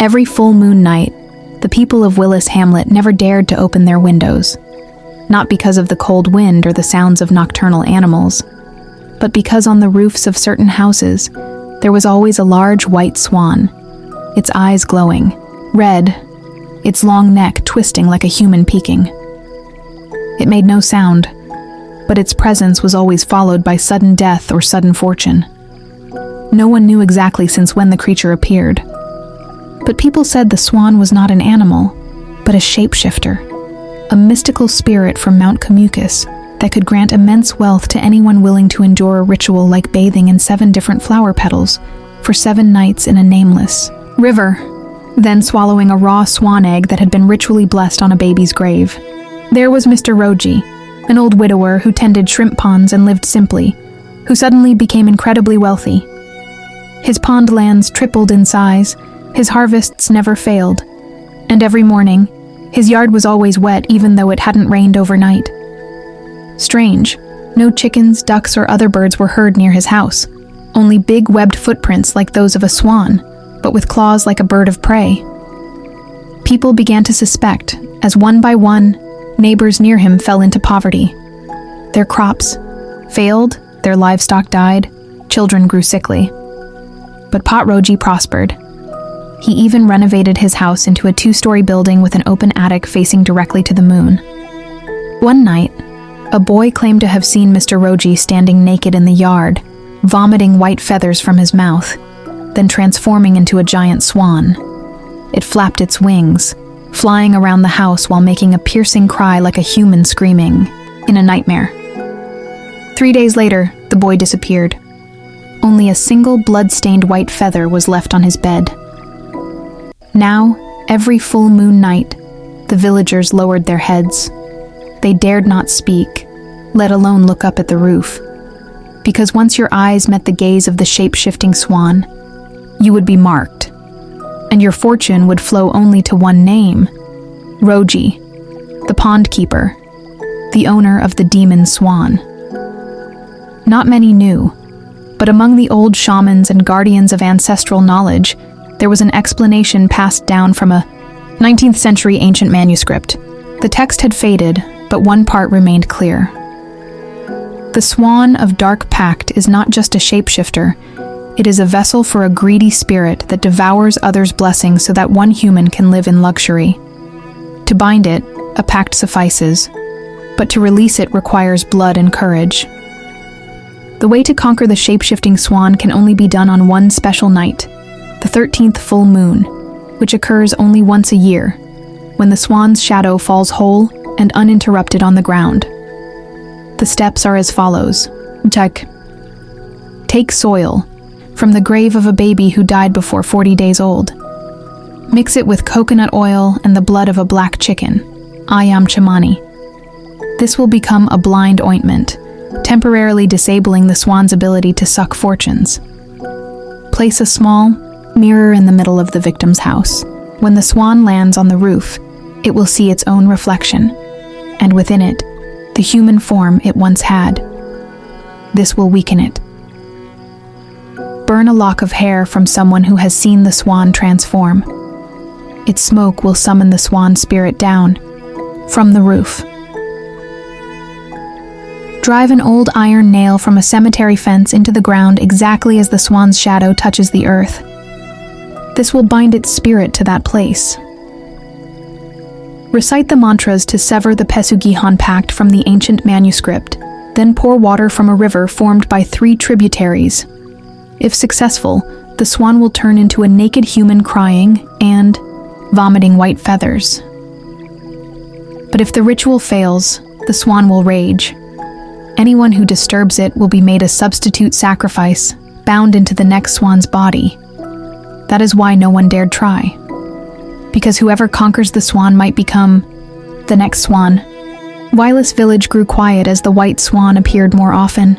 Every full moon night, the people of Wilis hamlet never dared to open their windows, not because of the cold wind or the sounds of nocturnal animals, but because on the roofs of certain houses, there was always a large white swan, its eyes glowing, red, its long neck twisting like a human peeking. It made no sound, but its presence was always followed by sudden death or sudden fortune. No one knew exactly since when the creature appeared, but people said the swan was not an animal, but a shapeshifter, a mystical spirit from Mount Camucus that could grant immense wealth to anyone willing to endure a ritual like bathing in 7 different flower petals for 7 nights in a nameless river, then swallowing a raw swan egg that had been ritually blessed on a baby's grave. There was Mr. Roji, an old widower who tended shrimp ponds and lived simply, who suddenly became incredibly wealthy. His pond lands tripled in size, his harvests never failed, and every morning, his yard was always wet even though it hadn't rained overnight. Strange, no chickens, ducks, or other birds were heard near his house, only big webbed footprints like those of a swan, but with claws like a bird of prey. People began to suspect, as one by one, neighbors near him fell into poverty. Their crops failed, their livestock died, children grew sickly. But Pot Roji prospered. He even renovated his house into a 2-story building with an open attic facing directly to the moon. One night, a boy claimed to have seen Mr. Roji standing naked in the yard, vomiting white feathers from his mouth, then transforming into a giant swan. It flapped its wings, flying around the house while making a piercing cry like a human screaming, in a nightmare. 3 days later, the boy disappeared. Only a single blood-stained white feather was left on his bed. Now, every full moon night, the villagers lowered their heads. They dared not speak, let alone look up at the roof. Because once your eyes met the gaze of the shape-shifting swan, you would be marked, and your fortune would flow only to one name: Roji, the pond keeper, the owner of the demon swan. Not many knew, but among the old shamans and guardians of ancestral knowledge, there was an explanation passed down from a 19th century ancient manuscript. The text had faded, but one part remained clear. The swan of dark pact is not just a shapeshifter, it is a vessel for a greedy spirit that devours others' blessings so that one human can live in luxury. To bind it, a pact suffices, but to release it requires blood and courage. The way to conquer the shape-shifting swan can only be done on one special night, the 13th full moon, which occurs only once a year, when the swan's shadow falls whole and uninterrupted on the ground. The steps are as follows. Take soil from the grave of a baby who died before 40 days old. Mix it with coconut oil and the blood of a black chicken, ayam chamani. This will become a blind ointment, temporarily disabling the swan's ability to suck fortunes. Place a small mirror in the middle of the victim's house. When the swan lands on the roof, it will see its own reflection, and within it, the human form it once had. This will weaken it. Burn a lock of hair from someone who has seen the swan transform. Its smoke will summon the swan spirit down from the roof. Drive an old iron nail from a cemetery fence into the ground exactly as the swan's shadow touches the earth. This will bind its spirit to that place. Recite the mantras to sever the Pesugihan pact from the ancient manuscript, then pour water from a river formed by 3 tributaries. If successful, the swan will turn into a naked human crying and vomiting white feathers. But if the ritual fails, the swan will rage. Anyone who disturbs it will be made a substitute sacrifice, bound into the next swan's body. That is why no one dared try. Because whoever conquers the swan might become the next swan. Wilis village grew quiet as the white swan appeared more often.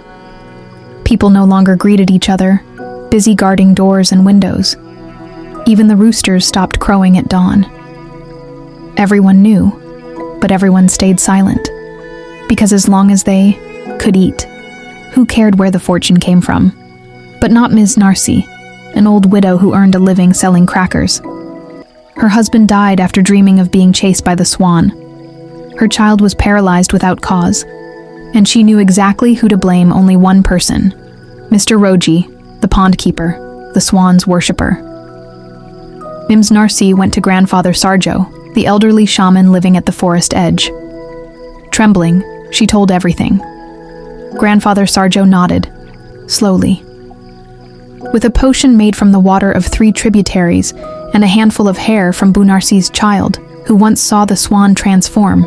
People no longer greeted each other, busy guarding doors and windows. Even the roosters stopped crowing at dawn. Everyone knew, but everyone stayed silent. Because as long as they could eat, who cared where the fortune came from? But not Ms. Narcy, an old widow who earned a living selling crackers. Her husband died after dreaming of being chased by the Swan. Her child was paralyzed without cause, and she knew exactly who to blame only one person, Mr. Roji, the pond keeper, the Swan's worshipper. Mims Narsi went to Grandfather Sarjo, the elderly shaman living at the forest edge. Trembling, she told everything. Grandfather Sarjo nodded, slowly. With a potion made from the water of 3 tributaries and a handful of hair from Bunarsi's child, who once saw the Swan transform,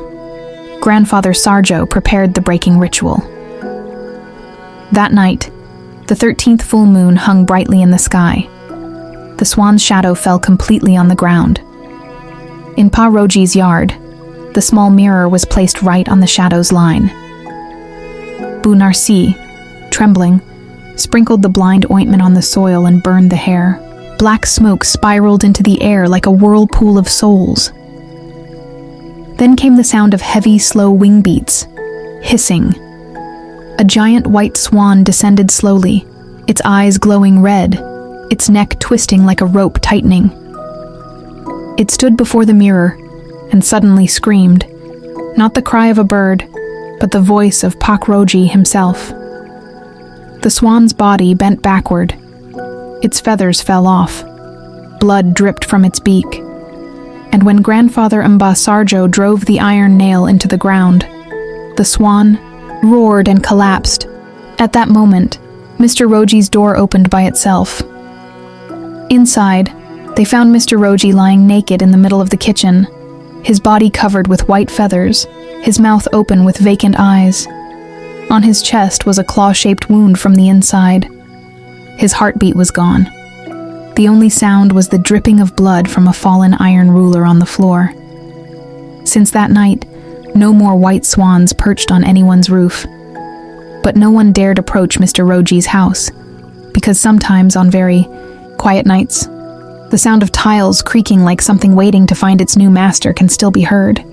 Grandfather Sarjo prepared the breaking ritual. That night, the 13th full moon hung brightly in the sky. The Swan's shadow fell completely on the ground. In Pa Roji's yard, the small mirror was placed right on the shadow's line. Bunarsi, trembling, sprinkled the blind ointment on the soil and burned the hair. Black smoke spiraled into the air like a whirlpool of souls. Then came the sound of heavy, slow wing beats, hissing. A giant white swan descended slowly, its eyes glowing red, its neck twisting like a rope tightening. It stood before the mirror and suddenly screamed, not the cry of a bird, but the voice of Pakroji himself. The swan's body bent backward. Its feathers fell off. Blood dripped from its beak. And when Grandfather Mba Sarjo drove the iron nail into the ground, the swan roared and collapsed. At that moment, Mr. Roji's door opened by itself. Inside, they found Mr. Roji lying naked in the middle of the kitchen, his body covered with white feathers, his mouth open with vacant eyes. On his chest was a claw-shaped wound from the inside. His heartbeat was gone. The only sound was the dripping of blood from a fallen iron ruler on the floor. Since that night, no more white swans perched on anyone's roof. But no one dared approach Mr. Roji's house, because sometimes on very quiet nights, the sound of tiles creaking like something waiting to find its new master can still be heard.